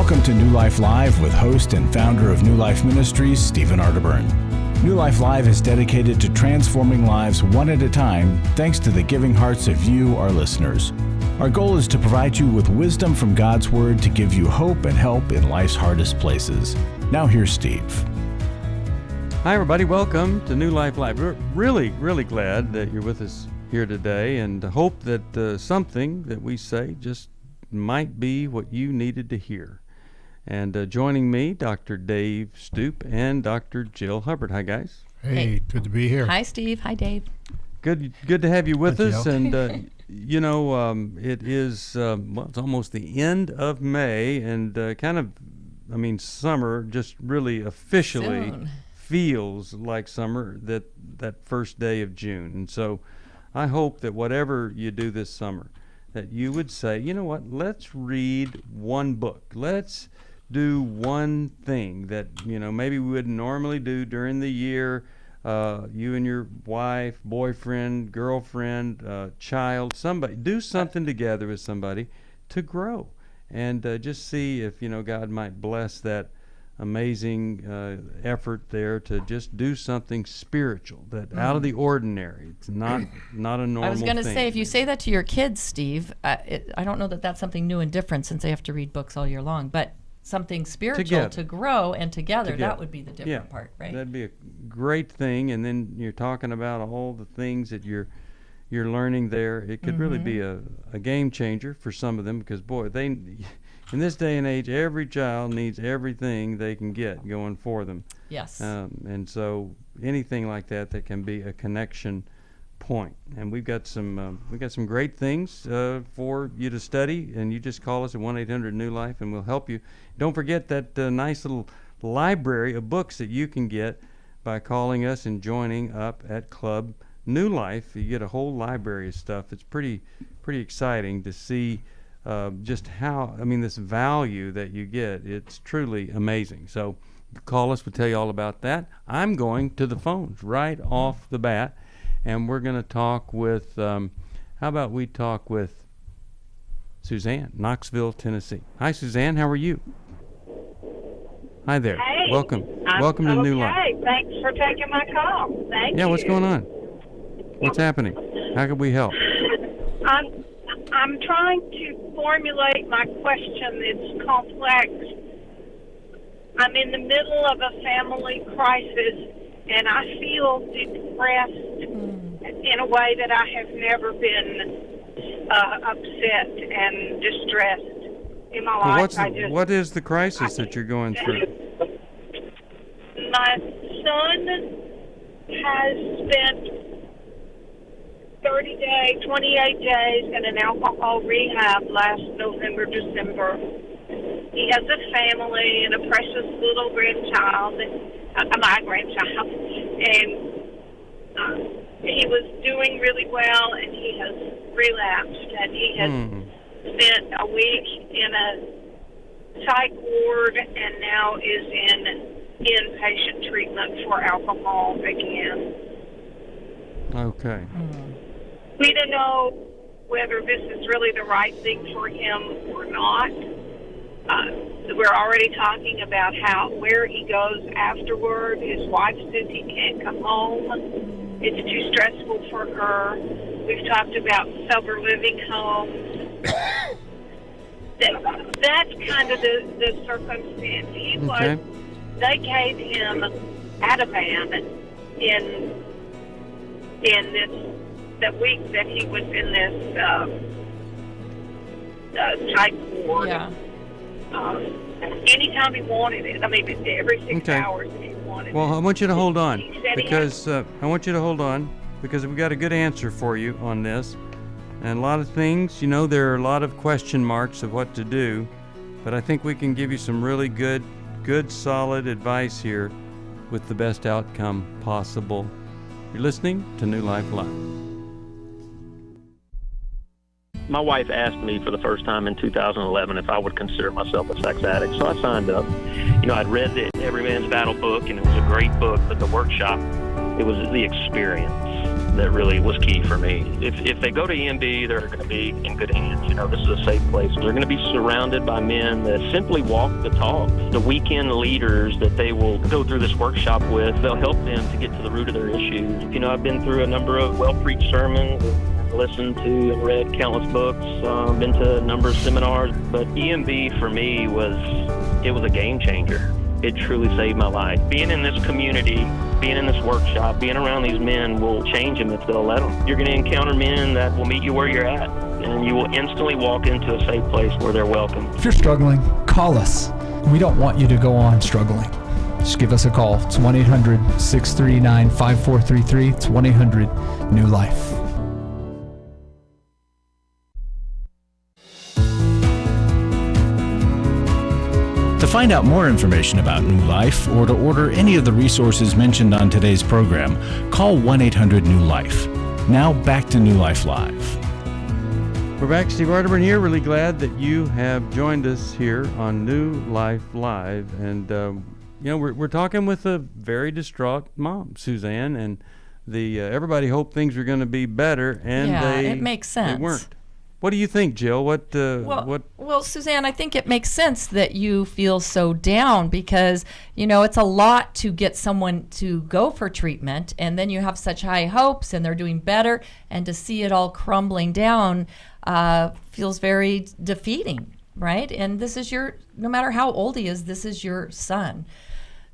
Welcome to New Life Live with host and founder of New Life Ministries, Stephen Arterburn. New Life Live is dedicated to transforming lives one at a time, thanks to the giving hearts of you, our listeners. Our goal is to provide you with wisdom from God's Word to give you hope and help in life's hardest places. Now here's Steve. Hi, everybody. Welcome to New Life Live. We're really glad that you're with us here today, and hope that something that we say just might be what you needed to hear. And joining me, Dr. Dave Stoop and Dr. Jill Hubbard. Hi, guys. Hey, good to be here. Hi, Steve. Hi, Dave. Good to have you with us. Jill. And it is it's almost the end of May, and summer just really officially Soon. feels like summer that first day of June. And so I hope that whatever you do this summer, that you would say, you know what, let's read one book. Let's do one thing that, maybe we wouldn't normally do during the year. You and your wife, boyfriend, girlfriend, child, somebody, do something together with somebody to grow, and just see if, God might bless that amazing effort there to just do something spiritual, that out of the ordinary. It's not a normal thing. I was going to say, if you say that to your kids, Steve, I don't know that that's something new and different since they have to read books all year long, but something spiritual Together. To grow and together, that would be the different part, right? That'd be a great thing. And then you're talking about all the things that you're learning there. It could really be a game changer for some of them, because boy, in this day and age, every child needs everything they can get going for them. Yes. And so anything like that can be a connection point. And we've got some great things for you to study, and you just call us at 1-800-NEW-LIFE and we'll help you. Don't forget that nice little library of books that you can get by calling us and joining up at Club New Life. You get a whole library of stuff. It's pretty exciting to see just how, this value that you get. It's truly amazing. So call us, we'll tell you all about that. I'm going to the phones right off the bat, and we're going to talk with, how about we talk with Suzanne, Knoxville, Tennessee. Hi, Suzanne. How are you? Hi there. Hey. Welcome. Welcome to New Life. Okay, thanks for taking my call. Thank you. Yeah, what's going on? What's happening? How can we help? I'm trying to formulate my question. It's complex. I'm in the middle of a family crisis, and I feel depressed in a way that I have never been upset and distressed in my life. What is the crisis that you're going through? My son has spent 28 days in an alcohol rehab last November, December. He has a family and a precious little grandchild, my grandchild, and he was doing really well, and he has relapsed, and he has spent a week in a psych ward and now is in inpatient treatment for alcohol again. Okay. We don't know whether this is really the right thing for him or not. We're already talking about where he goes afterward. His wife says he can't come home. It's too stressful for her. We've talked about sober living homes. That's kind of the circumstance. They gave him Ativan in that week that he was in this psych ward. Yeah. Anytime he wanted it. Every 6 hours if he wanted it. Well, I want you to hold on, because we've got a good answer for you on this. And a lot of things, there are a lot of question marks of what to do, but I think we can give you some really good, solid advice here with the best outcome possible. You're listening to New Life Live. My wife asked me for the first time in 2011 if I would consider myself a sex addict, so I signed up. I'd read the Every Man's Battle book, and it was a great book, but the workshop, it was the experience. that really was key for me. If they go to EMB, they're going to be in good hands. You know, this is a safe place. They're going to be surrounded by men that simply walk the talk. The weekend leaders that they will go through this workshop with, they'll help them to get to the root of their issues. You know, I've been through a number of well-preached sermons, listened to and read countless books, been to a number of seminars, but EMB for me was a game changer. It truly saved my life. Being in this community, being in this workshop, being around these men will change them if they'll let them. You're going to encounter men that will meet you where you're at, and you will instantly walk into a safe place where they're welcome. If you're struggling, call us. We don't want you to go on struggling. Just give us a call. It's 1-800-639-5433. It's 1-800-NEW-LIFE. To find out more information about New Life or to order any of the resources mentioned on today's program, call 1-800-NEW-LIFE. Now back to New Life Live. We're back. Steve Arterburn here. Really glad that you have joined us here on New Life Live. And, we're talking with a very distraught mom, Suzanne, and everybody hoped things were going to be better, and it makes sense. They weren't. What do you think, Jill? Well, Suzanne, I think it makes sense that you feel so down because, it's a lot to get someone to go for treatment, and then you have such high hopes and they're doing better, and to see it all crumbling down feels very defeating, right? And this is no matter how old he is, this is your son.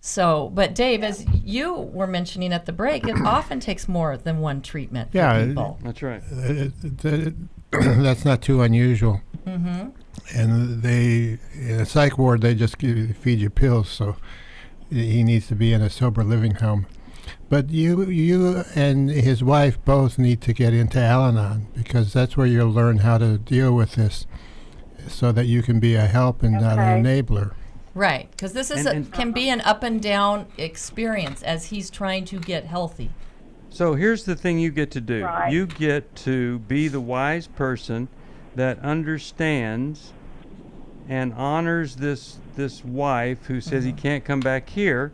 So, but Dave, as you were mentioning at the break, it often takes more than one treatment for people. That's right. That's not too unusual. Mm-hmm. And in a psych ward, they just feed you pills, so he needs to be in a sober living home. But you and his wife both need to get into Al-Anon, because that's where you'll learn how to deal with this so that you can be a help and not an enabler. Right, because this is can be an up and down experience as he's trying to get healthy. So here's the thing you get to do. Right. You get to be the wise person that understands and honors this wife who says he can't come back here,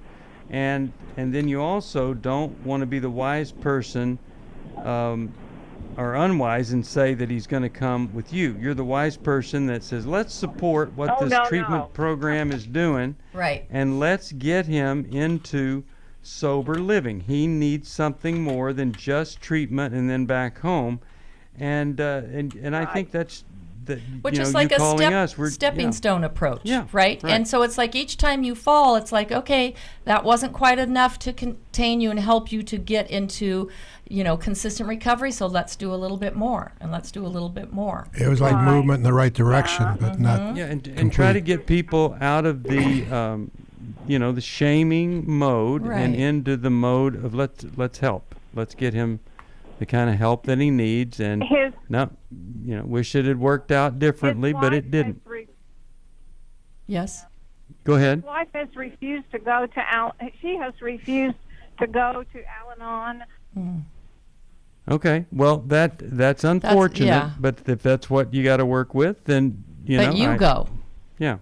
and then you also don't want to be the wise person or unwise and say that he's going to come with you. You're the wise person that says, let's support what treatment program is doing, right, and let's get him into sober living. He needs something more than just treatment and then back home, and I think that's which is like a stepping stone approach, right? And so it's like each time you fall, it's like, okay, that wasn't quite enough to contain you and help you to get into consistent recovery, so let's do a little bit more, and let's do a little bit more. It was like movement in the right direction, but not and try to get people out of the the shaming mode and into the mode of let's help. Let's get him the kind of help that he needs, and wish it had worked out differently, but it didn't. Yes. Go ahead. His wife has refused to go to She has refused to go to Al-Anon. Okay, well that's unfortunate, but if that's what you got to work with, then go. Yeah.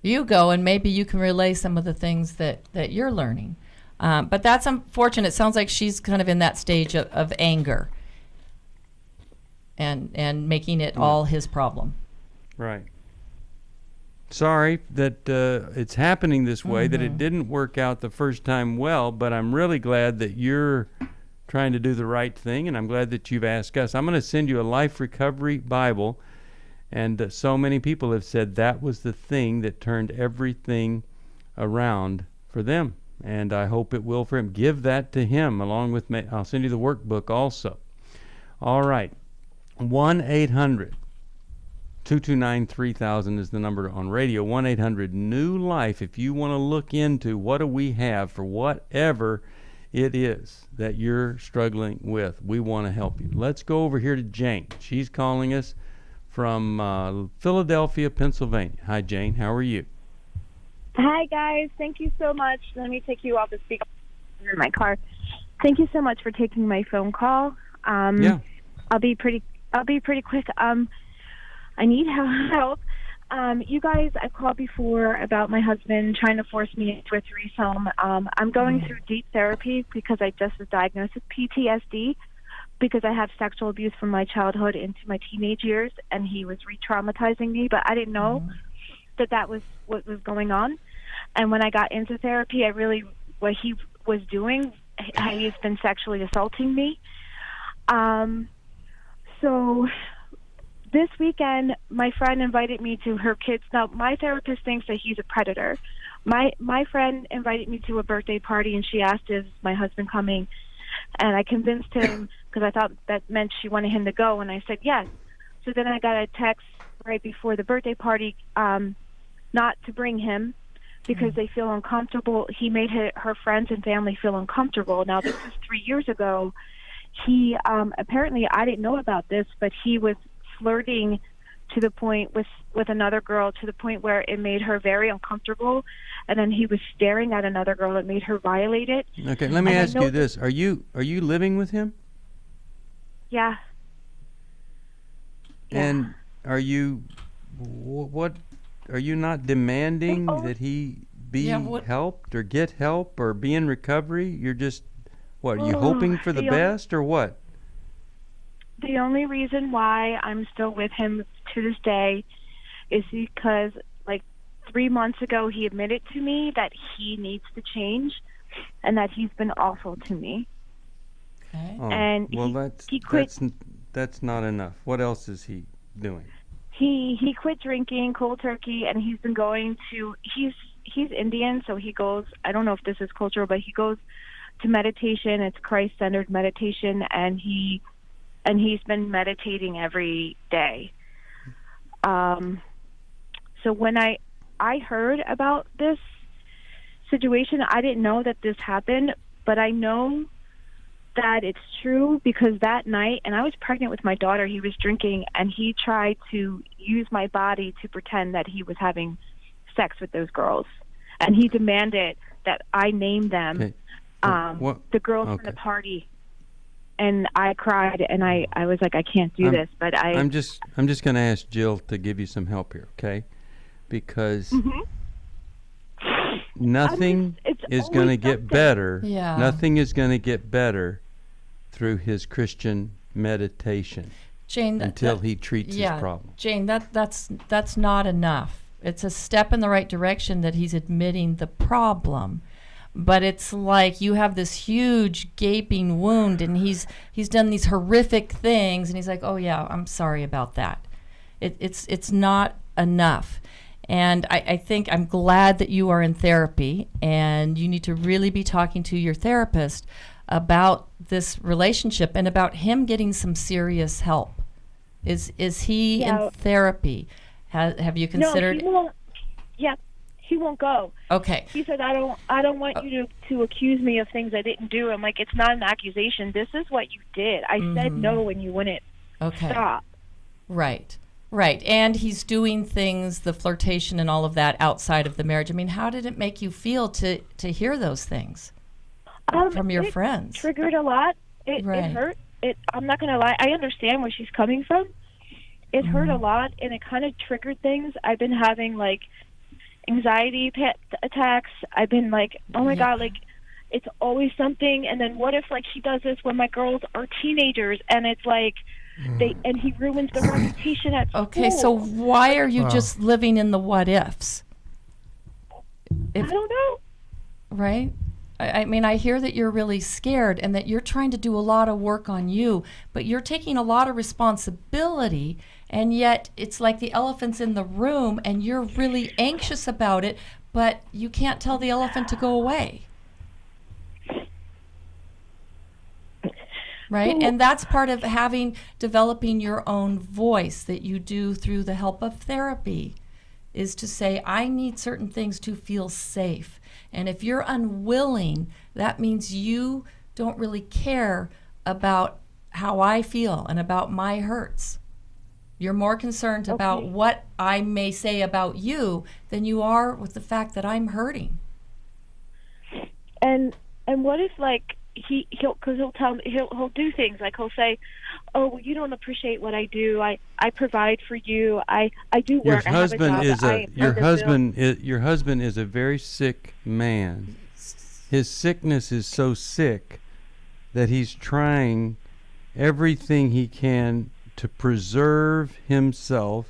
You go, and maybe you can relay some of the things that you're learning. But that's unfortunate. It sounds like she's kind of in that stage of anger and making it all his problem. Right. Sorry that it's happening this way, that it didn't work out the first time well, but I'm really glad that you're trying to do the right thing, and I'm glad that you've asked us. I'm going to send you a Life Recovery Bible, and so many people have said that was the thing that turned everything around for them. And I hope it will for him. Give that to him along with me. I'll send you the workbook also. All right. 1-800-229-3000 is the number on radio. 1-800-NEW-LIFE if you want to look into what do we have for whatever it is that you're struggling with. We want to help you. Let's go over here to Jane. She's calling us from Philadelphia, Pennsylvania. Hi, Jane. How are you? Hi, guys. Thank you so much. Let me take you off the speaker in my car. Thank you so much for taking my phone call. I'll be pretty quick. I need help. You guys, I called before about my husband trying to force me into a threesome. I'm going through deep therapy because I just was diagnosed with PTSD because I have sexual abuse from my childhood into my teenage years, and he was re-traumatizing me, but I didn't know that was what was going on. And when I got into therapy, what he was doing, he's been sexually assaulting me. So this weekend, my friend invited me to her kids. Now, my therapist thinks that he's a predator. My friend invited me to a birthday party, and she asked, is my husband coming? And I convinced him because I thought that meant she wanted him to go, and I said yes. So then I got a text right before the birthday party not to bring him because they feel uncomfortable. He made her friends and family feel uncomfortable. Now, this was 3 years ago. He apparently, I didn't know about this, but he was flirting to the point with another girl to the point where it made her very uncomfortable, and then he was staring at another girl that made her violate it. Okay, let me ask you this: Are you living with him? Yeah. And are you what? Are you not demanding that he be helped or get help or be in recovery? You're just what? Are you hoping for the best or what? The only reason why I'm still with him to this day is because, like, 3 months ago, he admitted to me that he needs to change and that he's been awful to me. Okay. Oh, and well, he quit. That's not enough. What else is he doing? He quit drinking cold turkey, and he's been going to. He's Indian, so he goes. I don't know if this is cultural, but he goes to meditation. It's Christ-centered meditation, and he's been meditating every day. So when I heard about this situation, I didn't know that this happened, but I know that it's true because that night, and I was pregnant with my daughter, he was drinking, and he tried to use my body to pretend that he was having sex with those girls. And he demanded that I name them, the girls from the party. And I cried, and I was like, I can't do this. But I'm just going to ask Jill to give you some help here, okay? Because nothing is going to get better. Yeah. Nothing is going to get better through his Christian meditation, Jane, until he treats his problem. Jane, that's not enough. It's a step in the right direction that he's admitting the problem. But it's like you have this huge gaping wound, and he's done these horrific things, and he's like, oh yeah, I'm sorry about that. It's not enough. And I think I'm glad that you are in therapy, and you need to really be talking to your therapist about this relationship and about him getting some serious help. Is he in therapy? Have you considered? No, he won't. Yeah. He won't go. Okay. He said, I don't want you to accuse me of things I didn't do. I'm like, it's not an accusation. This is what you did. I said no when you wouldn't stop. Right. And he's doing things, the flirtation and all of that, outside of the marriage. I mean, how did it make you feel to hear those things from your friends? It triggered a lot. It hurt. I'm not going to lie. I understand where she's coming from. It hurt a lot, and it kind of triggered things. I've been having, like, anxiety attacks. I've been like, oh my God, like, it's always something. And then what if, like, he does this when my girls are teenagers, and it's like and he ruins the reputation at school. Okay, so why are you just living in the what ifs? I don't know. Right? I mean, I hear that you're really scared and that you're trying to do a lot of work on you, but you're taking a lot of responsibility, and yet it's like the elephant's in the room and you're really anxious about it, but you can't tell the elephant to go away. Right? And that's part of developing your own voice that you do through the help of therapy, is to say, I need certain things to feel safe. And if you're unwilling, that means you don't really care about how I feel and about my hurts. You're more concerned about what I may say about you than you are with the fact that I'm hurting. And what if, like, he'll tell me, he'll do things like, he'll say, oh, well, you don't appreciate what I do. I provide for you. I do work. Your husband your husband is a very sick man. His sickness is so sick that he's trying everything he can to preserve himself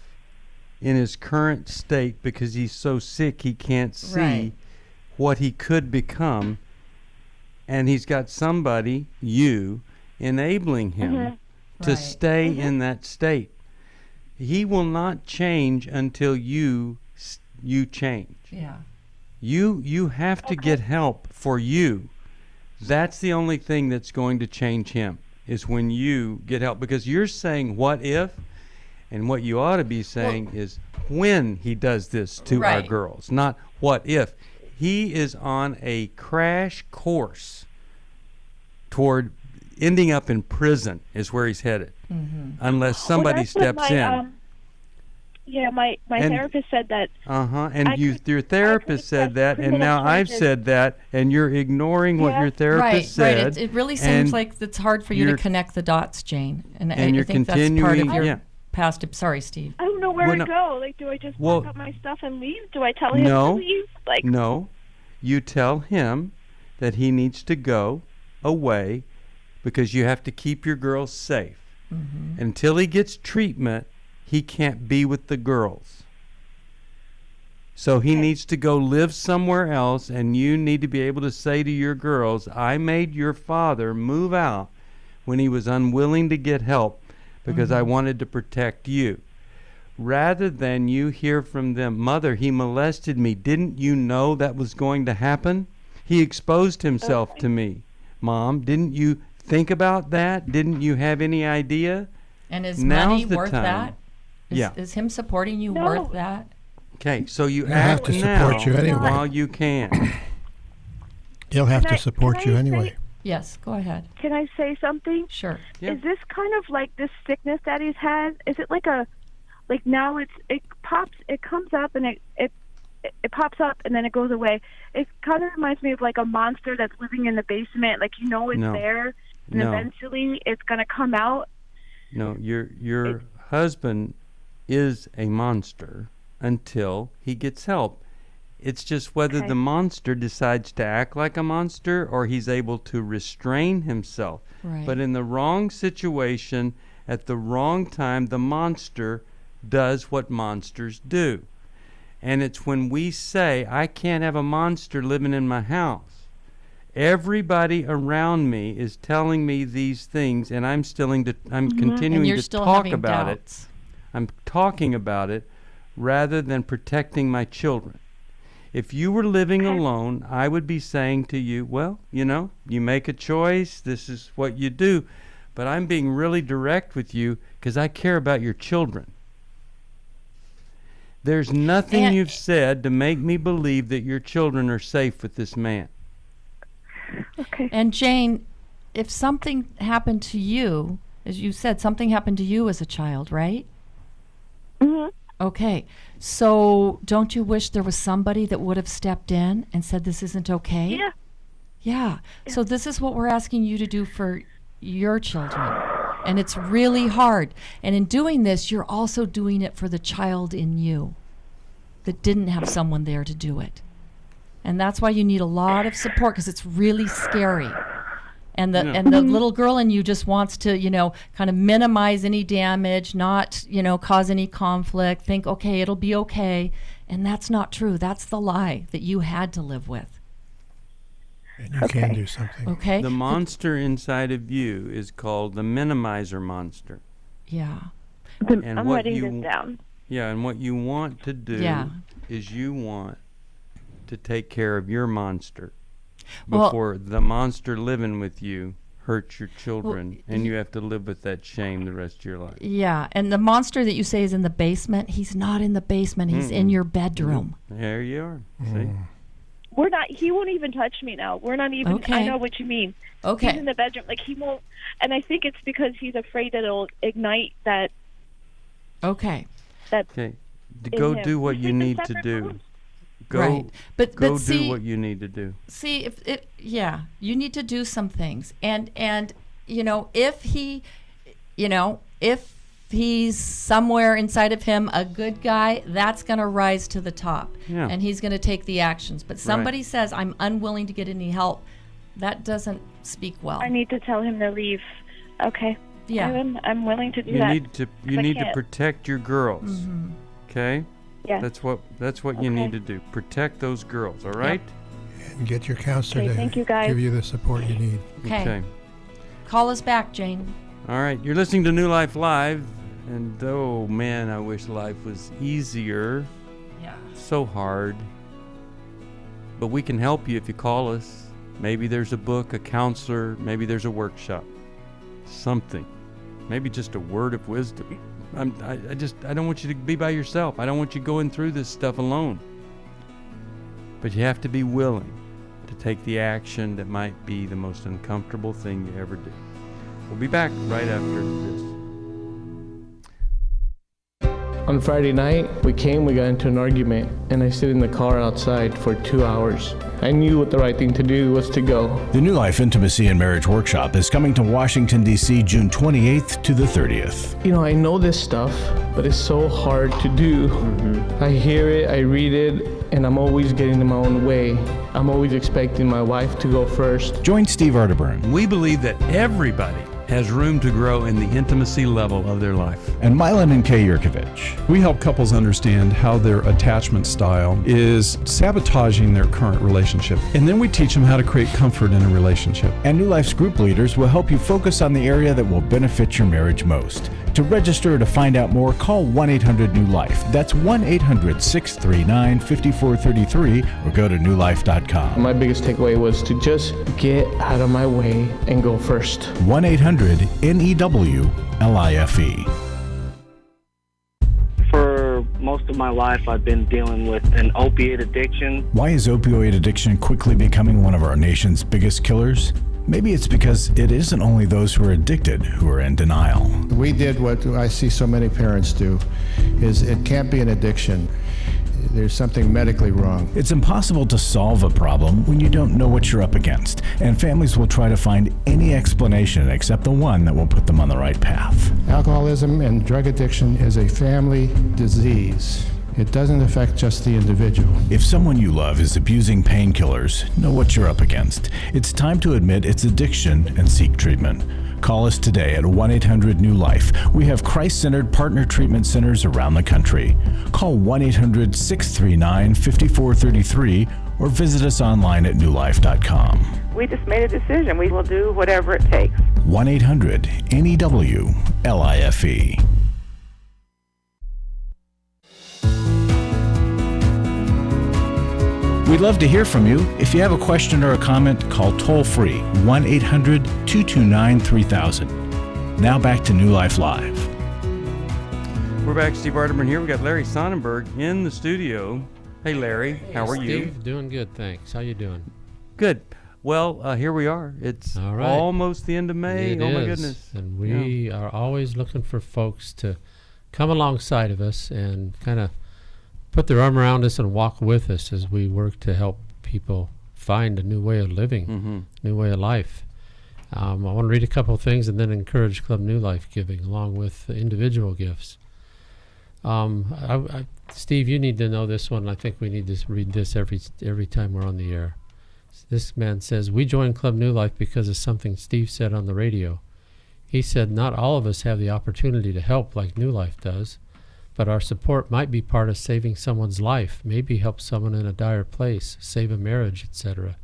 in his current state because he's so sick he can't see what he could become, and he's got somebody, you, enabling him to stay in that state. He will not change until you change. Yeah. You have to get help for you. That's the only thing that's going to change him, is when you get help, because you're saying what if, and what you ought to be saying is when he does this to our girls, not what if. He is on a crash course toward ending up in prison is where he's headed, unless somebody steps in. My therapist said that. And your therapist said that, and now I've said that, and you're ignoring what your therapist said. Right. It really seems like it's hard for you to connect the dots, Jane. And I think that's part of your past. Sorry, Steve. I don't know where to go. Like, do I just pack up my stuff and leave? Do I tell him to leave? No. You tell him that he needs to go away because you have to keep your girls safe. Until he gets treatment, he can't be with the girls. So he needs to go live somewhere else, and you need to be able to say to your girls, I made your father move out when he was unwilling to get help because I wanted to protect you. Rather than you hear from them, Mother, he molested me. Didn't you know that was going to happen? He exposed himself to me. Mom, didn't you think about that? Didn't you have any idea? And is money worth that? Is him supporting you worth that? Okay, so you have to support you anyway while you can. He'll have to support you anyway. Yes, go ahead. Can I say something? Sure. Yeah. Is this kind of like this sickness that he's had? Is it like now it comes up and it pops up and then it goes away. It kind of reminds me of like a monster that's living in the basement. Like, it's there, and eventually it's gonna come out. No, your husband is a monster until he gets help. It's just whether the monster decides to act like a monster or he's able to restrain himself. Right. But in the wrong situation, at the wrong time, the monster does what monsters do. And it's when we say, I can't have a monster living in my house. Everybody around me is telling me these things, and I'm continuing to talk about it. I'm talking about it rather than protecting my children. If you were living alone, I would be saying to you, well, you make a choice. This is what you do. But I'm being really direct with you because I care about your children. There's nothing you've said to make me believe that your children are safe with this man. Okay. And Jane, if something happened to you, as you said, something happened to you as a child, right? Okay. So don't you wish there was somebody that would have stepped in and said this isn't okay? Yeah. So this is what we're asking you to do for your children. And it's really hard. And in doing this, you're also doing it for the child in you that didn't have someone there to do it. And that's why you need a lot of support, because it's really scary. And the little girl in you just wants to, kind of minimize any damage, not, cause any conflict, think, okay, it'll be okay. And that's not true. That's the lie that you had to live with. And you can do something. Okay. The monster inside of you is called the minimizer monster. Yeah. I'm writing this down. Yeah, and what you want to do is you want to take care of your monster before the monster living with you hurts your children, and you have to live with that shame the rest of your life. Yeah, and the monster that you say is in the basement, he's not in the basement. He's in your bedroom. There you are. See? We're not. He won't even touch me now. We're not even. Okay. I know what you mean. Okay. He's in the bedroom. Like, he won't. And I think it's because he's afraid that it'll ignite that. Okay. Okay. Go do what you need to do. Go do what you need to do. See, you need to do some things, and if he, if he's somewhere inside of him a good guy, that's going to rise to the top. Yeah. And he's going to take the actions. But somebody says, I'm unwilling to get any help, that doesn't speak well. I need to tell him to leave. Okay. Yeah. I'm willing to do that. You need to protect your girls. Mm-hmm. Okay? Yeah. That's what you need to do. Protect those girls, all right? And get your counselor to thank you, guys. give you the support you need. Okay. Call us back, Jane. All right. You're listening to New Life Live. And oh man, I wish life was easier. Yeah. So hard. But we can help you if you call us. Maybe there's a book, a counselor, maybe there's a workshop. Something. Maybe just a word of wisdom. I don't want you to be by yourself. I don't want you going through this stuff alone. But you have to be willing to take the action that might be the most uncomfortable thing you ever do. We'll be back right after this. On Friday night, we got into an argument, and I stayed in the car outside for 2 hours. I knew what the right thing to do was to go. The New Life Intimacy and Marriage Workshop is coming to Washington, D.C. June 28th to the 30th. I know this stuff, but it's so hard to do. I hear it, I read it, and I'm always getting in my own way. I'm always expecting my wife to go first. Join Steve Arterburn. We believe that everybody has room to grow in the intimacy level of their life. And Milan and Kay Yurkovich. We help couples understand how their attachment style is sabotaging their current relationship. And then we teach them how to create comfort in a relationship. And New Life's group leaders will help you focus on the area that will benefit your marriage most. To register or to find out more, call 1-800-NEW-LIFE. That's 1-800-639-5433 or go to newlife.com. My biggest takeaway was to just get out of my way and go first. 1-800-NEW-LIFE. For most of my life, I've been dealing with an opiate addiction. Why is opioid addiction quickly becoming one of our nation's biggest killers? Maybe it's because it isn't only those who are addicted who are in denial. We did what I see so many parents do, is it can't be an addiction. There's something medically wrong. It's impossible to solve a problem when you don't know what you're up against, and families will try to find any explanation except the one that will put them on the right path. Alcoholism and drug addiction is a family disease. It doesn't affect just the individual. If someone you love is abusing painkillers, know what you're up against. It's time to admit it's addiction and seek treatment. Call us today at 1-800-NEW-LIFE. We have Christ-centered partner treatment centers around the country. Call 1-800-639-5433 or visit us online at newlife.com. We just made a decision. We will do whatever it takes. 1-800-NEW-LIFE. We'd love to hear from you. If you have a question or a comment, call toll-free 1-800-229-3000. Now back to New Life Live. We're back. Steve Arterburn here. We got Larry Sonnenberg in the studio. Hey, Larry. How are you? Steve, doing good, thanks. How you doing? Good. Well, here we are. It's almost the end of May. Oh, my goodness. And we are always looking for folks to come alongside of us and kind of put their arm around us and walk with us as we work to help people find a new way of living, new way of life. I want to read a couple of things and then encourage Club New Life giving along with individual gifts. Steve, you need to know this one. I think we need to read this every time we're on the air. This man says, we joined Club New Life because of something Steve said on the radio. He said, not all of us have the opportunity to help like New Life does, but our support might be part of saving someone's life, maybe help someone in a dire place, save a marriage, etc.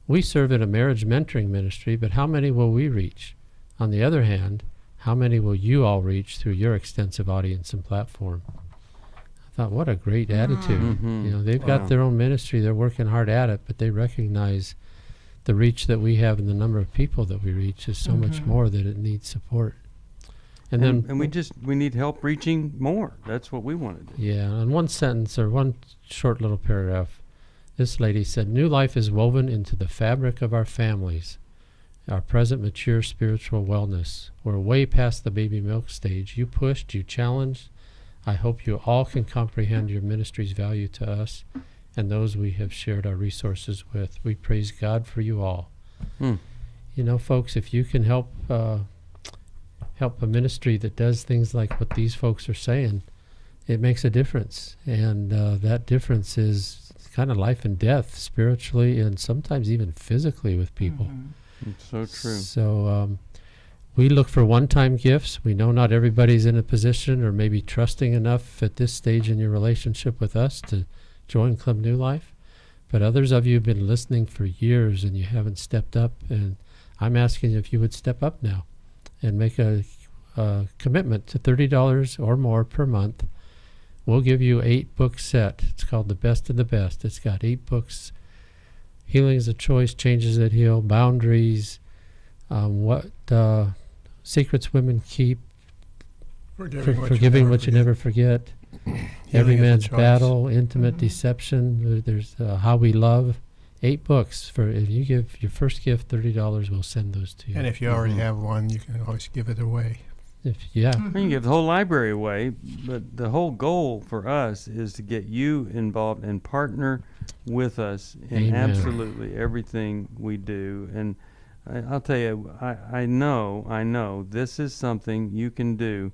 We serve in a marriage mentoring ministry, but how many will we reach? On the other hand, how many will you all reach through your extensive audience and platform? I thought, what a great attitude. They've got their own ministry, they're working hard at it, but they recognize the reach that we have and the number of people that we reach is so much more that it needs support. And we need help reaching more. That's what we want to do. Yeah, and one sentence or one short little paragraph, this lady said, New Life is woven into the fabric of our families, our present mature spiritual wellness. We're way past the baby milk stage. You pushed, you challenged. I hope you all can comprehend your ministry's value to us and those we have shared our resources with. We praise God for you all. You know, folks, if you can help help a ministry that does things like what these folks are saying, it makes a difference. And that difference is kind of life and death, spiritually and sometimes even physically with people. It's so true. So we look for one-time gifts. We know not everybody's in a position or maybe trusting enough at this stage in your relationship with us to join Club New Life. But others of you have been listening for years and you haven't stepped up. And I'm asking if you would step up now and make a commitment to $30 or more per month. We'll give you 8-book set. It's called The Best of the Best. It's got 8 books. Healing is a Choice, Changes That Heal, Boundaries, what Secrets Women Keep, Forgiving What You Never Forget, Every Man's Battle, Intimate Deception. There's How We Love. 8 books. For if you give your first gift $30, we'll send those to you. And if you already have one, you can always give it away. You can give the whole library away, but the whole goal for us is to get you involved and partner with us in absolutely everything we do. And I'll tell you, I know this is something you can do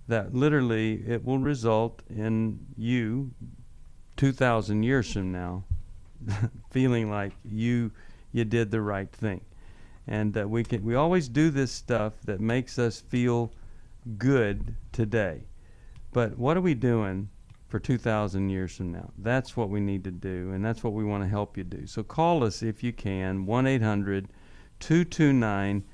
that literally it will result in you 2,000 years from now feeling like you did the right thing. And we always do this stuff that makes us feel good today, but what are we doing for 2,000 years from now? That's what we need to do, and that's what we want to help you do. So call us if you can, 1-800-229-3000,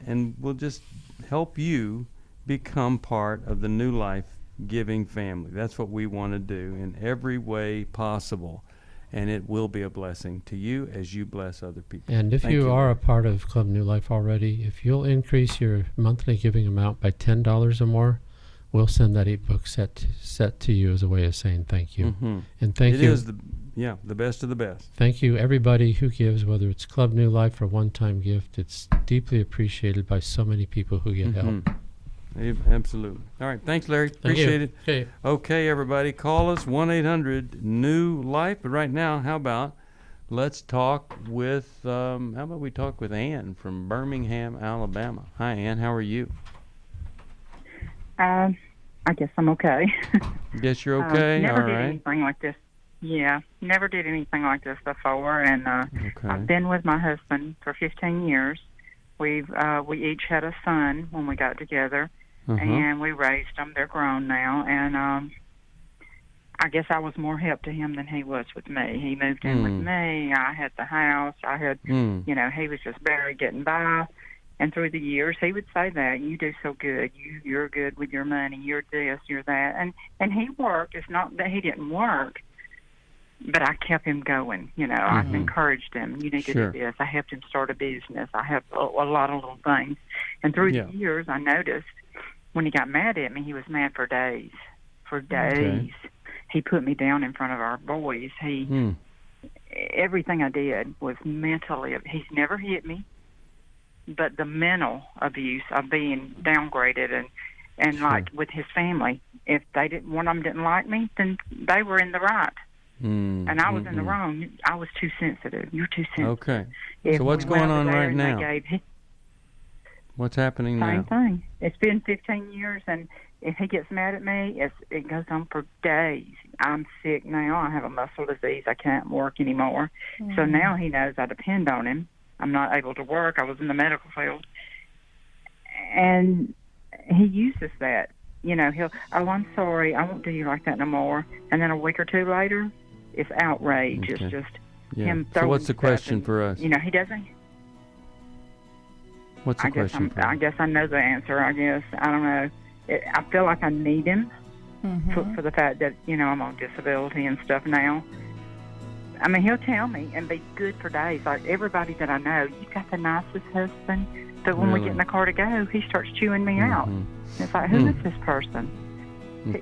and we'll just help you become part of the New Life giving family. That's what we want to do in every way possible. And it will be a blessing to you as you bless other people. And if you are a part of Club New Life already, if you'll increase your monthly giving amount by $10 or more, we'll send that 8-book set to you as a way of saying thank you. And thank you. It is the best of the best. Thank you, everybody who gives, whether it's Club New Life or one-time gift. It's deeply appreciated by so many people who get help. Absolutely. All right. Thanks, Larry. Appreciate it. Okay, everybody. Call us, 1-800-NEW-LIFE. But right now, how about let's talk with, we talk with Ann from Birmingham, Alabama. Hi, Ann. How are you? I guess I'm okay. Guess you're okay? Never All did right. anything like this. Yeah, never did anything like this before. And I've been with my husband for 15 years. We each had a son when we got together. And we raised them. They're grown now, and I guess I was more help to him than he was with me. He moved in with me. I had the house. I had, he was just barely getting by. And through the years, he would say that, you do so good. You're good with your money. You're this, you're that. And he worked. It's not that he didn't work, but I kept him going. I encouraged him. You need to do this. I helped him start a business. I have a lot of little things. And through the years, I noticed when he got mad at me, he was mad for days. He put me down in front of our boys. Everything I did was mentally. He's never hit me, but the mental abuse of being downgraded and like with his family, if one of them didn't like me, then they were in the right. And I was in the wrong. I was too sensitive. You're too sensitive. Okay. So what's going on right now? What's happening now? Same thing. It's been 15 years, and if he gets mad at me, it goes on for days. I'm sick now. I have a muscle disease. I can't work anymore. So now he knows I depend on him. I'm not able to work. I was in the medical field. And he uses that. I'm sorry. I won't do you like that no more. And then a week or two later, it's outrage. It's just him throwing. So what's the question for us? He doesn't. What's the question? I guess I know the answer. I guess I don't know. I feel like I need him for the fact that I'm on disability and stuff now. I mean, he'll tell me and be good for days. Like everybody that I know, you've got the nicest husband. But when we get in the car to go, he starts chewing me out. It's like, who is this person?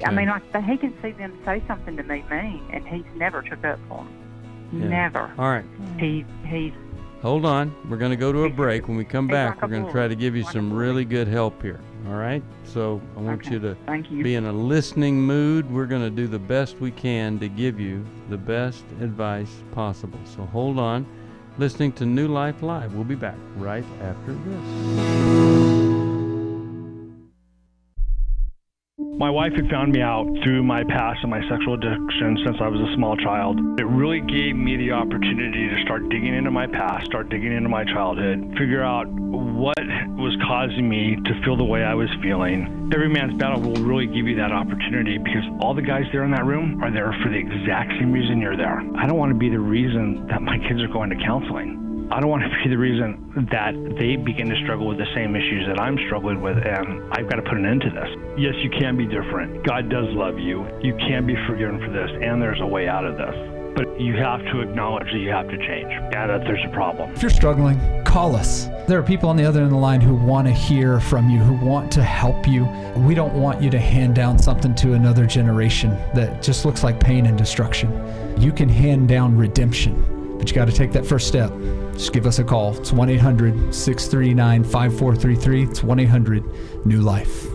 I mean, like he can see them say something to me mean, and he's never took up for them. Never. All right. He's. Hold on. We're going to go to a break. When we come back, we're going to try to give you some really good help here. All right? So I want you to be in a listening mood. We're going to do the best we can to give you the best advice possible. So hold on. Listening to New Life Live. We'll be back right after this. My wife had found me out through my past and my sexual addiction since I was a small child. It really gave me the opportunity to start digging into my past, start digging into my childhood, figure out what was causing me to feel the way I was feeling. Every Man's Battle will really give you that opportunity because all the guys there in that room are there for the exact same reason you're there. I don't want to be the reason that my kids are going to counseling. I don't want to be the reason that they begin to struggle with the same issues that I'm struggling with, and I've got to put an end to this. Yes, you can be different. God does love you. You can be forgiven for this, and there's a way out of this. But you have to acknowledge that you have to change, and that there's a problem. If you're struggling, call us. There are people on the other end of the line who want to hear from you, who want to help you. We don't want you to hand down something to another generation that just looks like pain and destruction. You can hand down redemption, but you got to take that first step. Just give us a call. It's 1-800-639-5433. It's 1-800-NEW-LIFE.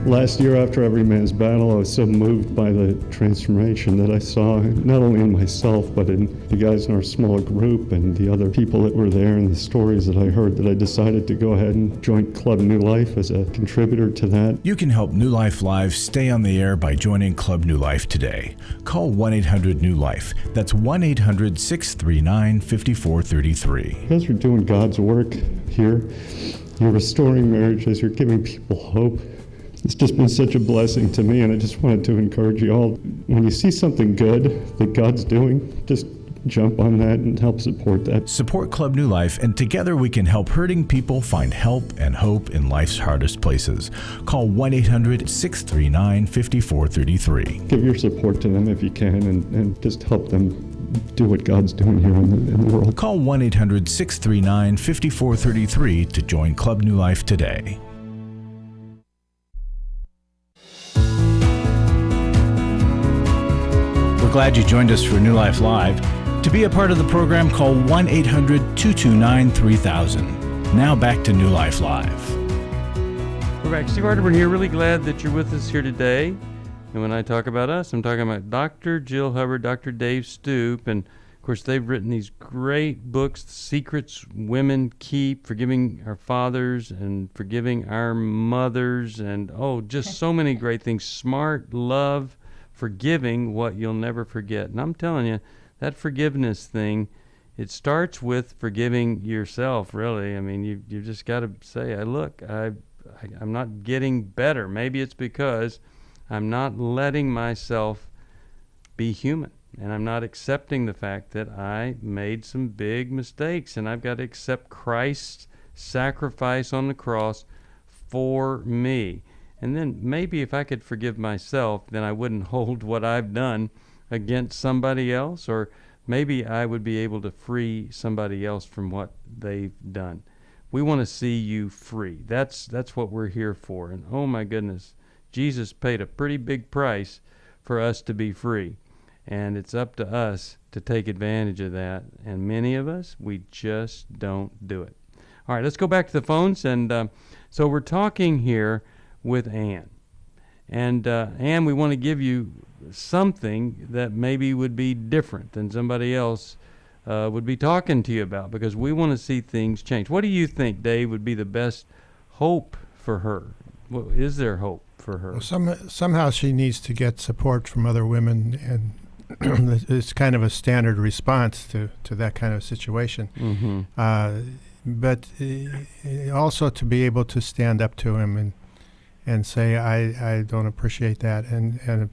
Last year, after Every Man's Battle, I was so moved by the transformation that I saw, not only in myself, but in the guys in our small group and the other people that were there and the stories that I heard, that I decided to go ahead and join Club New Life as a contributor to that. You can help New Life Live stay on the air by joining Club New Life today. Call 1-800-NEW-LIFE. That's 1-800-639-5433. You guys are doing God's work here. You're restoring marriages. You're giving people hope. It's just been such a blessing to me, and I just wanted to encourage you all. When you see something good that God's doing, just jump on that and help support that. Support Club New Life, and together we can help hurting people find help and hope in life's hardest places. Call 1-800-639-5433. Give your support to them if you can, and just help them do what God's doing here in the world. Call 1-800-639-5433 to join Club New Life today. We're glad you joined us for New Life Live. To be a part of the program, call 1-800-229-3000. Now back to New Life Live. We're back. Steve Arterburn here. Really glad that you're with us here today. And when I talk about us, I'm talking about Dr. Jill Hubbard, Dr. Dave Stoop, and of course they've written these great books, Secrets Women Keep, Forgiving Our Fathers and Forgiving Our Mothers, and just so many great things. Smart, Love, Forgiving What You'll Never Forget. And I'm telling you, that forgiveness thing, it starts with forgiving yourself, really. I mean, you just got to say, I'm not getting better. Maybe it's because I'm not letting myself be human, and I'm not accepting the fact that I made some big mistakes, and I've got to accept Christ's sacrifice on the cross for me. And then maybe if I could forgive myself, then I wouldn't hold what I've done against somebody else, or maybe I would be able to free somebody else from what they've done. We want to see you free. That's what we're here for. And oh my goodness, Jesus paid a pretty big price for us to be free. And it's up to us to take advantage of that. And many of us, we just don't do it. All right, let's go back to the phones. And so we're talking here with Ann. And Ann, we want to give you something that maybe would be different than somebody else would be talking to you about, because we want to see things change. What do you think, Dave, would be the best hope for her? Well, is there hope for her? Well, somehow she needs to get support from other women, and it's kind of a standard response to that kind of situation. Mm-hmm. But also to be able to stand up to him and say, I don't appreciate that, and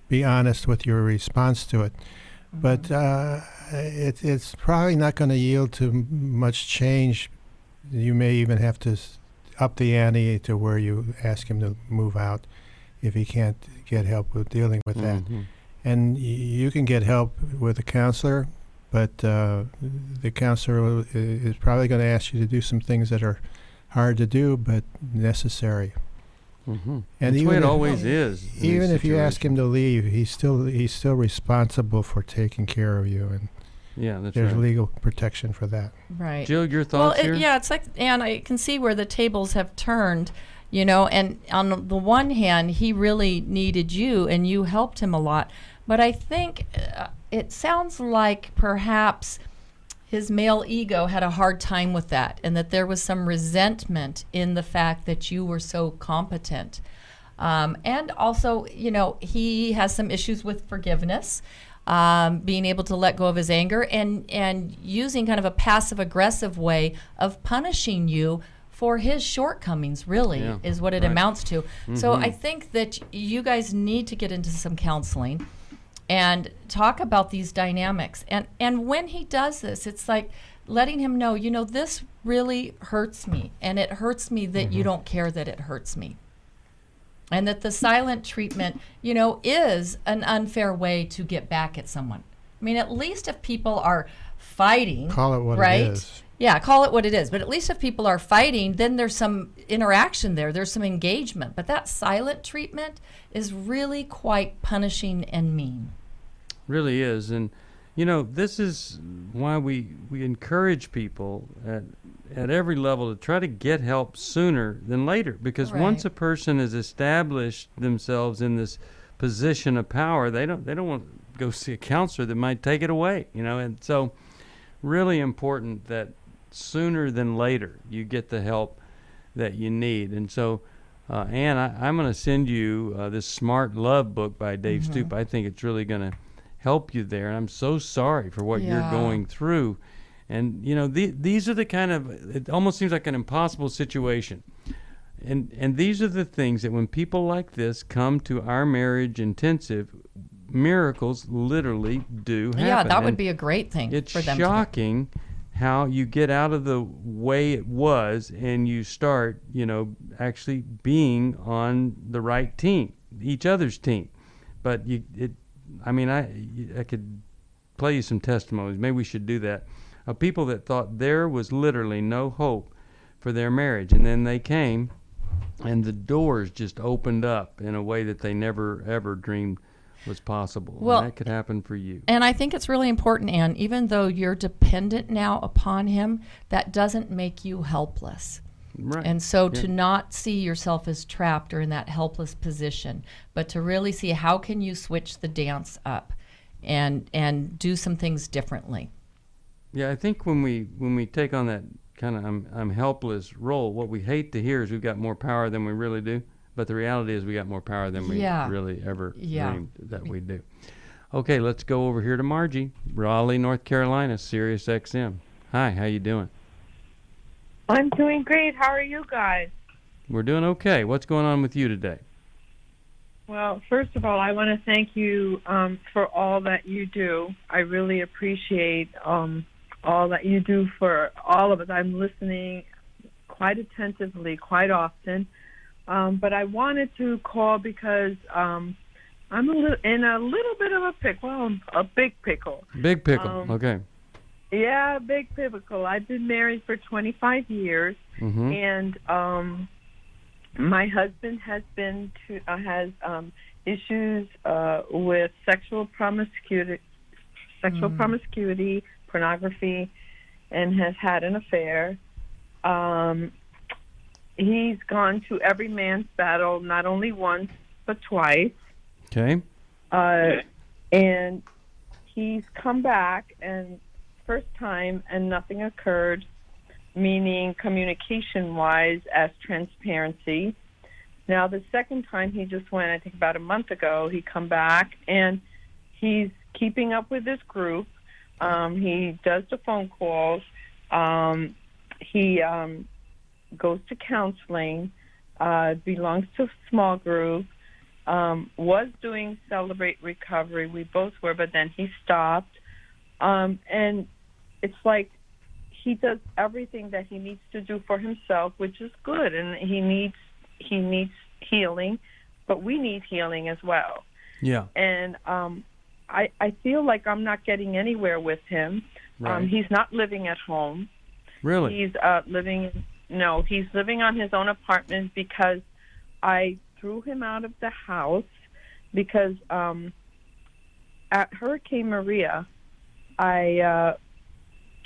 be honest with your response to it. But it's probably not going to yield to much change. You may even have to up the ante to where you ask him to move out if he can't get help with dealing with that. And you can get help with a counselor, but the counselor is probably going to ask you to do some things that are hard to do but necessary. Mm-hmm. And that's the way it always is. Even if you ask him to leave, he's still responsible for taking care of you, and there's legal protection for that. Right. Jill, your thoughts here? Yeah, it's like, and I can see where the tables have turned, and on the one hand, he really needed you, and you helped him a lot. But I think it sounds like perhaps his male ego had a hard time with that, and that there was some resentment in the fact that you were so competent. And also, you know, he has some issues with forgiveness, being able to let go of his anger, and using kind of a passive-aggressive way of punishing you for his shortcomings, really, is what it amounts to. So I think that you guys need to get into some counseling and talk about these dynamics. And when he does this, it's like letting him know, you know, this really hurts me, and it hurts me that you don't care that it hurts me. And that the silent treatment, you know, is an unfair way to get back at someone. I mean, at least if people are fighting, call it what right? it is. Yeah, call it what it is. But at least if people are fighting, then there's some interaction there. There's some engagement. But that silent treatment is really quite punishing and mean. Really is. And, you know, this is why we encourage people at every level to try to get help sooner than later. Because once a person has established themselves in this position of power, they don't want to go see a counselor that might take it away, you know. And so really important that sooner than later you get the help that you need. And so Ann, I'm going to send you this Smart Love book by Dave Stoop. I think it's really going to help you there, and I'm so sorry for what you're going through. And you know, these are the kind of, it almost seems like an impossible situation, and these are the things that when people like this come to our marriage intensive, miracles literally do happen. Yeah, that would be a great thing for them. It's shocking how you get out of the way it was and you start, you know, actually being on the right team, each other's team. But I could play you some testimonies. Maybe we should do that, of people that thought there was literally no hope for their marriage, and then they came and the doors just opened up in a way that they never ever dreamed was possible. Well, and that could happen for you. And I think it's really important, Ann, even though you're dependent now upon him, that doesn't make you helpless. Right. And so to not see yourself as trapped or in that helpless position, but to really see how can you switch the dance up and do some things differently. Yeah, I think when we take on that kind of I'm helpless role, what we hate to hear is we've got more power than we really do. But the reality is we got more power than we really ever dreamed that we do. Okay, let's go over here to Margie, Raleigh, North Carolina, Sirius XM. Hi, how you doing? I'm doing great. How are you guys? We're doing okay. What's going on with you today? Well, first of all, I want to thank you for all that you do. I really appreciate all that you do for all of us. I'm listening quite attentively, quite often. But I wanted to call because I'm in a little bit of a pickle, a big pickle. Big pickle, okay. Yeah, big pickle. I've been married for 25 years, and my husband has issues with sexual promiscuity, pornography, and has had an affair. He's gone to every man's battle, not only once, but twice. Okay. And he's come back, and first time, and nothing occurred, meaning communication-wise as transparency. Now, the second time he just went, I think about a month ago, he come back, and he's keeping up with this group. He does the phone calls. He goes to counseling, belongs to a small group, was doing Celebrate Recovery. We both were, but then he stopped. And it's like he does everything that he needs to do for himself, which is good, and he needs healing, but we need healing as well. Yeah. And I feel like I'm not getting anywhere with him. Right. He's not living at home. Really? He's he's living on his own apartment because I threw him out of the house because at Hurricane Maria, I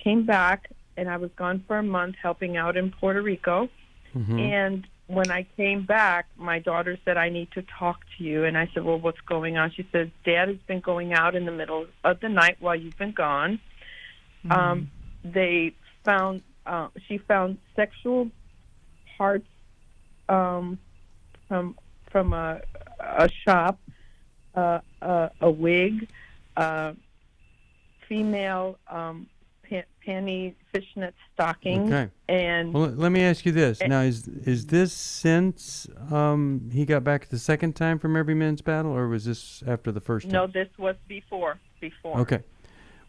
came back and I was gone for a month helping out in Puerto Rico. And when I came back, my daughter said, I need to talk to you. And I said, well, what's going on? She said, Dad has been going out in the middle of the night while you've been gone. they found she found sexual parts from a shop, a wig, female panty fishnet stocking. Okay. And well, let me ask you this. Now, is this since he got back the second time from Every Man's Battle, or was this after the first time? No, this was before. Okay.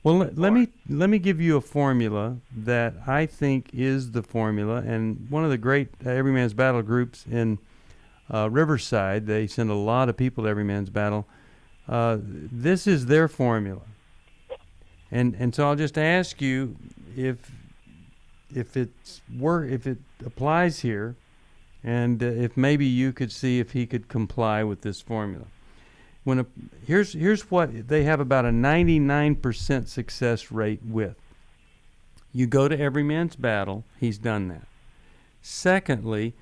Well, let me give you a formula that I think is the formula, and one of the great Every Man's Battle groups in Riverside, they send a lot of people to Every Man's Battle. This is their formula, and so I'll just ask you if it applies here, and if maybe you could see if he could comply with this formula. Here's what they have about a 99% success rate with. You go to Every Man's Battle, he's done that. Secondly,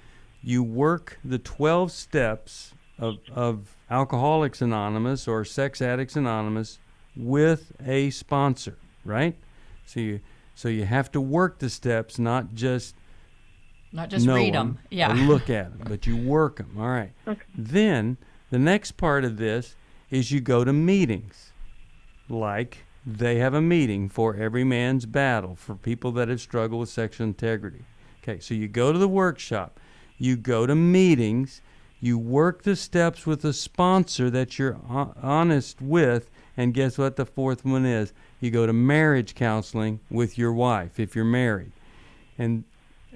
you work the 12 steps of Alcoholics Anonymous or Sex Addicts Anonymous with a sponsor, right? So you have to work the steps, not just read them, or look at them, but you work them. All right. Okay. Then the next part of this is you go to meetings, like they have a meeting for Every Man's Battle for people that have struggled with sexual integrity. Okay, so you go to the workshop, you go to meetings, you work the steps with a sponsor that you're honest with, and guess what the fourth one is? You go to marriage counseling with your wife if you're married. And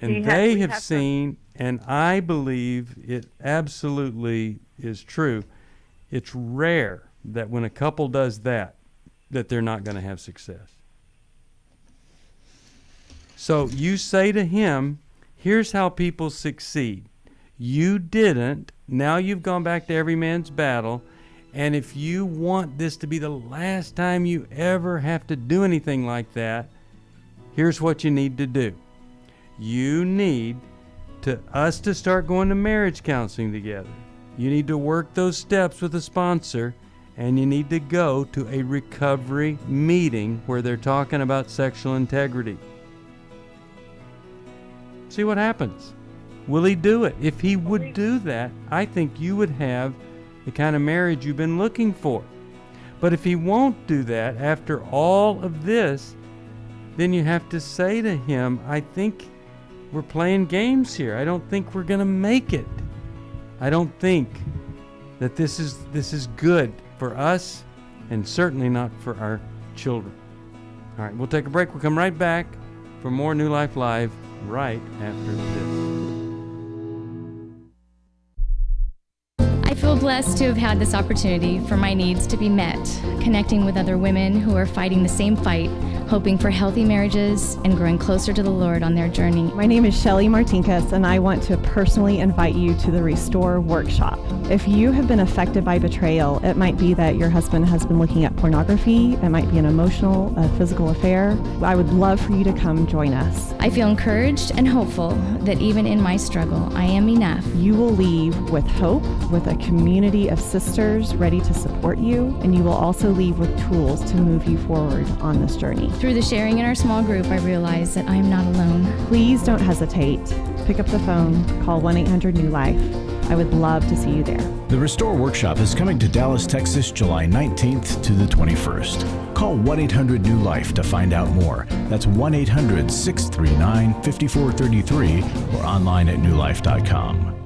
they have seen, and I believe it absolutely is true, it's rare that when a couple does that they're not going to have success. So you say to him, here's how people succeed. You didn't. Now you've gone back to Every Man's Battle. And if you want this to be the last time you ever have to do anything like that, here's what you need to do. You need us to start going to marriage counseling together. You need to work those steps with a sponsor, and you need to go to a recovery meeting where they're talking about sexual integrity. See what happens. Will he do it? If he would do that, I think you would have the kind of marriage you've been looking for. But if he won't do that after all of this, then you have to say to him, I think we're playing games here. I don't think we're going to make it. I don't think that this is good for us, and certainly not for our children. All right, we'll take a break. We'll come right back for more New Life Live right after this. I feel blessed to have had this opportunity for my needs to be met, connecting with other women who are fighting the same fight, hoping for healthy marriages and growing closer to the Lord on their journey. My name is Shelly Martinkus, and I want to personally invite you to the Restore Workshop. If you have been affected by betrayal, it might be that your husband has been looking at pornography, it might be an emotional, physical affair. I would love for you to come join us. I feel encouraged and hopeful that even in my struggle, I am enough. You will leave with hope, with a community of sisters ready to support you, and you will also leave with tools to move you forward on this journey. Through the sharing in our small group, I realize that I am not alone. Please don't hesitate. Pick up the phone, call 1-800-NEW-LIFE. I would love to see you there. The Restore Workshop is coming to Dallas, Texas, July 19th to the 21st. Call 1-800-NEW-LIFE to find out more. That's 1-800-639-5433 or online at newlife.com.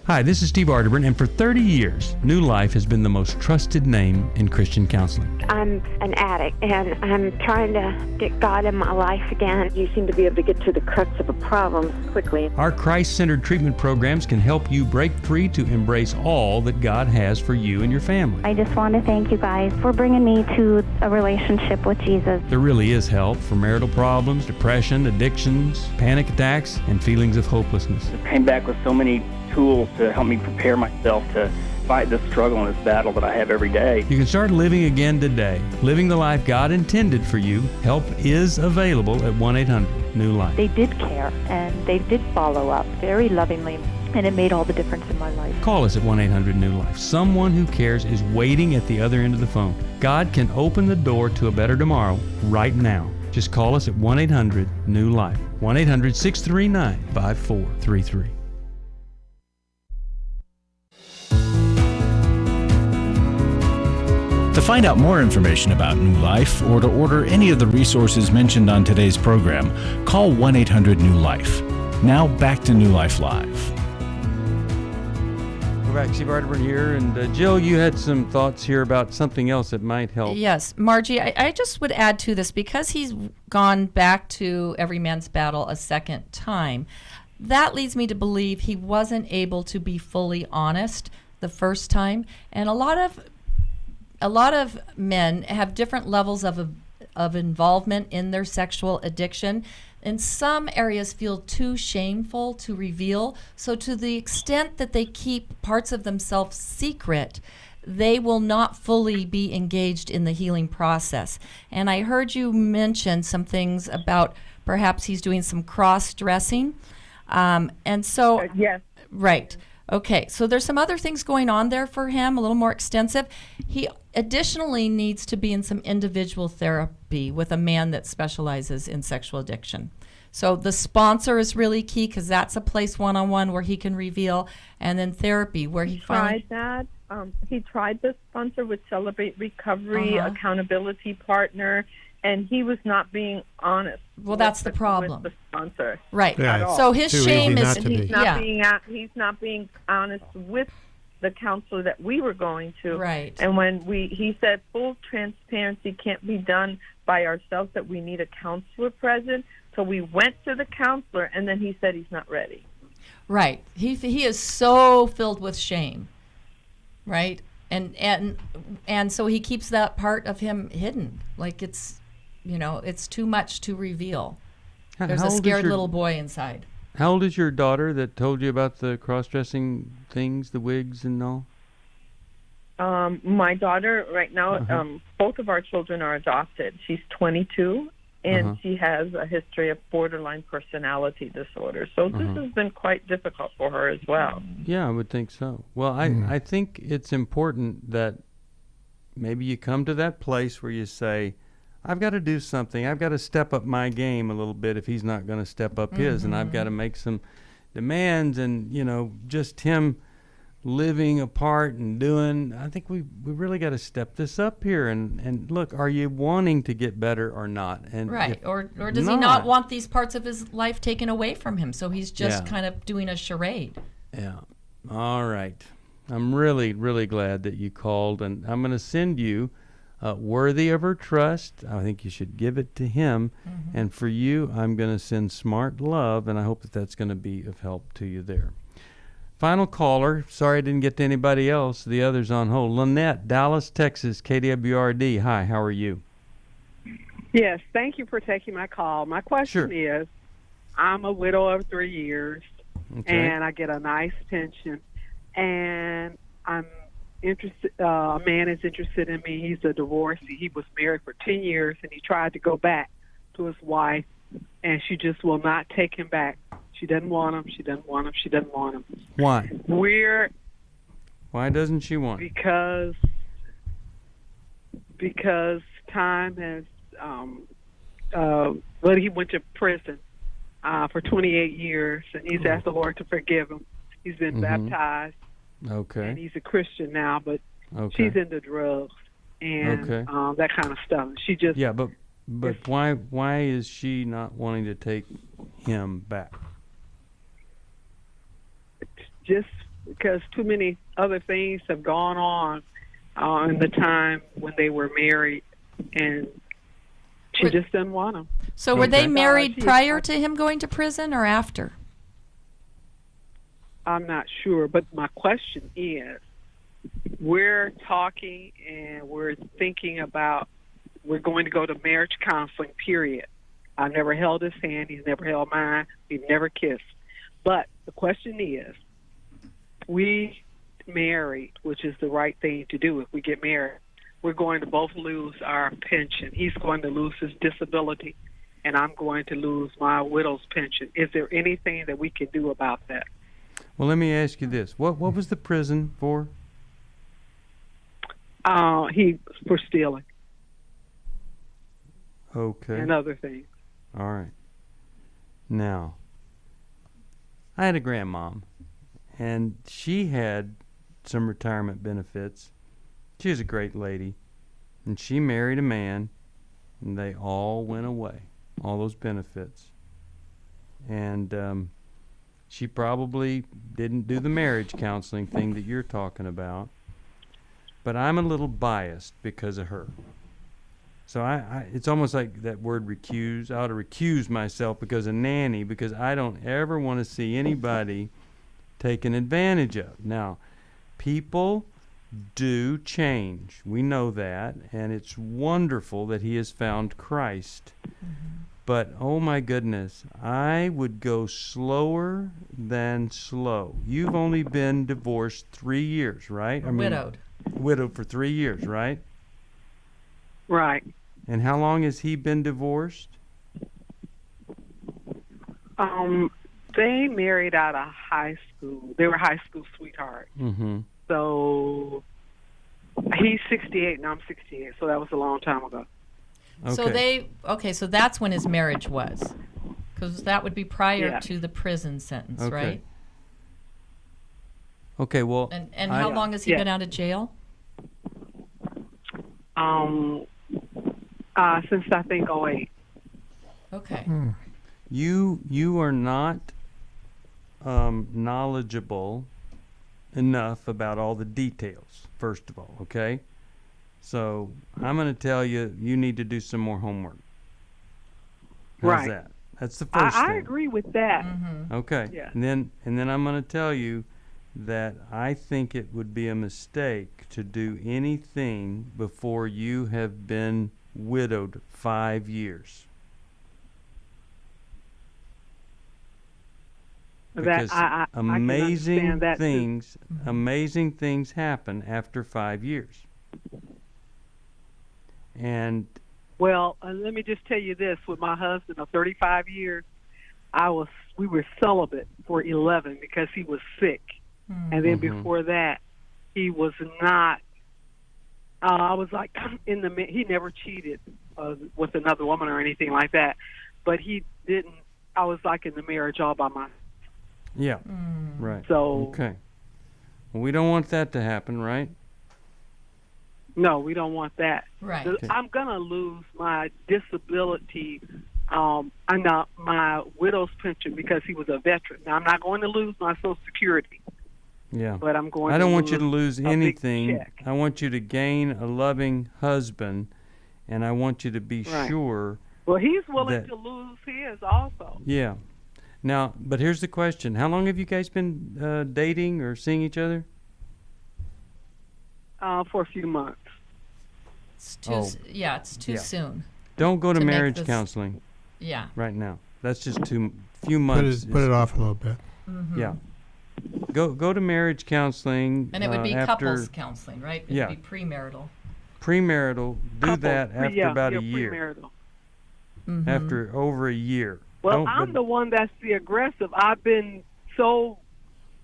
Hi, this is Steve Arterburn, and for 30 years, New Life has been the most trusted name in Christian counseling. I'm an addict, and I'm trying to get God in my life again. You seem to be able to get to the crux of a problem quickly. Our Christ-centered treatment programs can help you break free to embrace all that God has for you and your family. I just want to thank you guys for bringing me to a relationship with Jesus. There really is help for marital problems, depression, addictions, panic attacks, and feelings of hopelessness. I came back with so many tools to help me prepare myself to fight this struggle and this battle that I have every day. You can start living again today, living the life God intended for you. Help is available at 1-800-NEW-LIFE. They did care, and they did follow up very lovingly. And it made all the difference in my life. Call us at 1-800-NEW-LIFE. Someone who cares is waiting at the other end of the phone. God can open the door to a better tomorrow right now. Just call us at 1-800-NEW-LIFE. 1-800-639-5433. To find out more information about New Life or to order any of the resources mentioned on today's program, call 1-800-NEW-LIFE. Now back to New Life Live. We're back. Steve Arterburn here. And Jill, you had some thoughts here about something else that might help. Yes. Margie, I just would add to this, because he's gone back to Every Man's Battle a second time, that leads me to believe he wasn't able to be fully honest the first time. And a lot of men have different levels of involvement in their sexual addiction. In some areas feel too shameful to reveal. So to the extent that they keep parts of themselves secret, they will not fully be engaged in the healing process. And I heard you mention some things about perhaps he's doing some cross-dressing. And so, yes. Right. Okay, so there's some other things going on there for him, a little more extensive. He additionally needs to be in some individual therapy with a man that specializes in sexual addiction. So the sponsor is really key, because that's a place one-on-one where he can reveal, and then therapy where he tried that. He tried the sponsor with Celebrate Recovery, accountability partner, and he was not being honest. Well, that's the problem. With the sponsor. Right. Yeah. So his shame is he's not being honest with the counselor that we were going to. Right. And when he said full transparency can't be done by ourselves, that we need a counselor present. So we went to the counselor, and then he said he's not ready. Right. He is so filled with shame. Right. And so he keeps that part of him hidden. Like it's too much to reveal. There's a scared little boy inside. How old is your daughter that told you about the cross-dressing things, the wigs and all? My daughter right now, both of our children are adopted. She's 22, and she has a history of borderline personality disorder. So this has been quite difficult for her as well. Yeah, I would think so. Well, I think it's important that maybe you come to that place where you say, I've got to do something. I've got to step up my game a little bit if he's not going to step up his, and I've got to make some demands. And, just him living apart and doing, I think we really got to step this up here. And look, are you wanting to get better or not? And right. Or does he not want these parts of his life taken away from him? So he's just kind of doing a charade. Yeah. All right. I'm really, really glad that you called, and I'm going to send you Worthy of Her Trust. I think you should give it to him. And for you, I'm going to send Smart Love, and I hope that that's going to be of help to you there. Final caller. Sorry I didn't get to anybody else. The others on hold. Lynette, Dallas, Texas, KWRD. Hi, how are you? Yes, thank you for taking my call. My question is, I'm a widow of 3 years, and I get a nice pension, and I'm interested. A man is interested in me. He's a divorcee. He was married for 10 years, and he tried to go back to his wife, and she just will not take him back. She doesn't want him. She doesn't want him. She doesn't want him. Why? Why doesn't she want him? Because time has. He went to prison for 28 years, and he's asked the Lord to forgive him. He's been baptized. Okay. And he's a Christian now, but she's into drugs and that kind of stuff. She just but why is she not wanting to take him back? Just because too many other things have gone on in the time when they were married, and she just doesn't want him. So were they married prior to him going to prison or after? I'm not sure, but my question is, we're talking and we're thinking about we're going to go to marriage counseling, period. I've never held his hand. He's never held mine. We've never kissed. But the question is, we married, which is the right thing to do if we get married. We're going to both lose our pension. He's going to lose his disability, and I'm going to lose my widow's pension. Is there anything that we can do about that? Well, let me ask you this. What was the prison for? For stealing. Okay. And other things. All right. Now, I had a grandmom, and she had some retirement benefits. She was a great lady, and she married a man, and they all went away, all those benefits. And she probably didn't do the marriage counseling thing that you're talking about, but I'm a little biased because of her. So it's almost like that word recuse. I ought to recuse myself because of Nanny, because I don't ever want to see anybody taken advantage of. Now, people do change. We know that, and it's wonderful that he has found Christ. But, oh my goodness, I would go slower than slow. You've only been divorced 3 years, right? Widowed. Widowed for 3 years, right? Right. And how long has he been divorced? They married out of high school. They were high school sweethearts. Mm-hmm. So he's 68 and I'm 68, so that was a long time ago. Okay. So that's when his marriage was, because that would be prior to the prison sentence, Okay. right? Okay, well... And how long has he been out of jail? Since I think 08. Okay. You are not knowledgeable enough about all the details, first of all, okay? So I'm going to tell you, you need to do some more homework. How's that? That's the first thing. I agree with that. Okay. Yeah. And then I'm going to tell you that I think it would be a mistake to do anything before you have been widowed 5 years. Because amazing things happen after 5 years. And well, let me just tell you this: with my husband of 35 years, we were celibate for 11 because he was sick, and then before that, he was not. I was like he never cheated with another woman or anything like that, but he didn't. I was like in the marriage all by myself. Yeah. Right. So okay. Well, we don't want that to happen, right? No, we don't want that. Right. Okay. I'm gonna lose my disability, my widow's pension because he was a veteran. Now I'm not going to lose my Social Security. Yeah. But I'm going. I don't want you to lose anything. I want you to gain a loving husband, and I want you to be sure. Well, he's willing to lose his also. Yeah. Now, but here's the question: how long have you guys been dating or seeing each other? For a few months. It's too soon. Don't go to marriage counseling. Yeah. Right now. That's just few months. Put it off a little bit. Yeah. Go to marriage counseling. And it would be after, couples counseling, right? It would be premarital. Premarital. Do that after about a year. Premarital. After over a year. Well, I'm the one that's the aggressive. I've been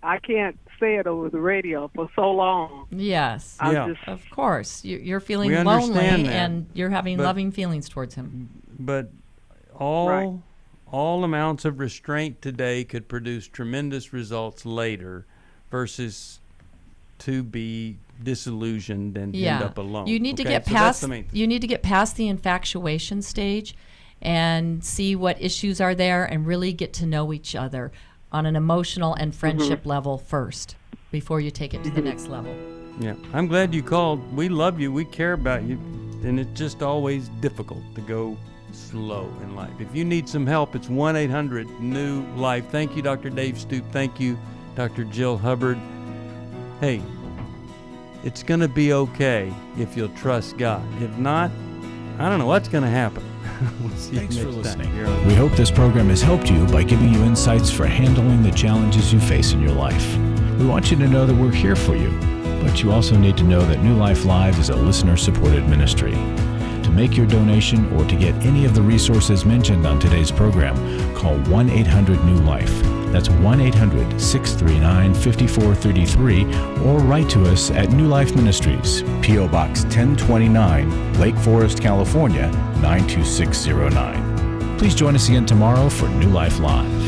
I can't say it over the radio for so long. Yes. Of course. You're feeling we lonely and you're having loving feelings towards him. But all amounts of restraint today could produce tremendous results later versus to be disillusioned and end up alone. You need to get past the infatuation stage and see what issues are there and really get to know each other on an emotional and friendship level first before you take it to the next level. Yeah, I'm glad you called. We love you. We care about you. And it's just always difficult to go slow in life. If you need some help, it's 1-800-NEW-LIFE. Thank you, Dr. Dave Stoop. Thank you, Dr. Jill Hubbard. Hey, it's going to be okay if you'll trust God. If not, I don't know what's going to happen. We'll see Thanks you for next listening. time. We hope this program has helped you by giving you insights for handling the challenges you face in your life. We want you to know that we're here for you, but you also need to know that New Life Live is a listener-supported ministry. To make your donation or to get any of the resources mentioned on today's program, call 1-800-NEW-LIFE. That's 1-800-639-5433, or write to us at New Life Ministries, P.O. Box 1029, Lake Forest, California, 92609. Please join us again tomorrow for New Life Live.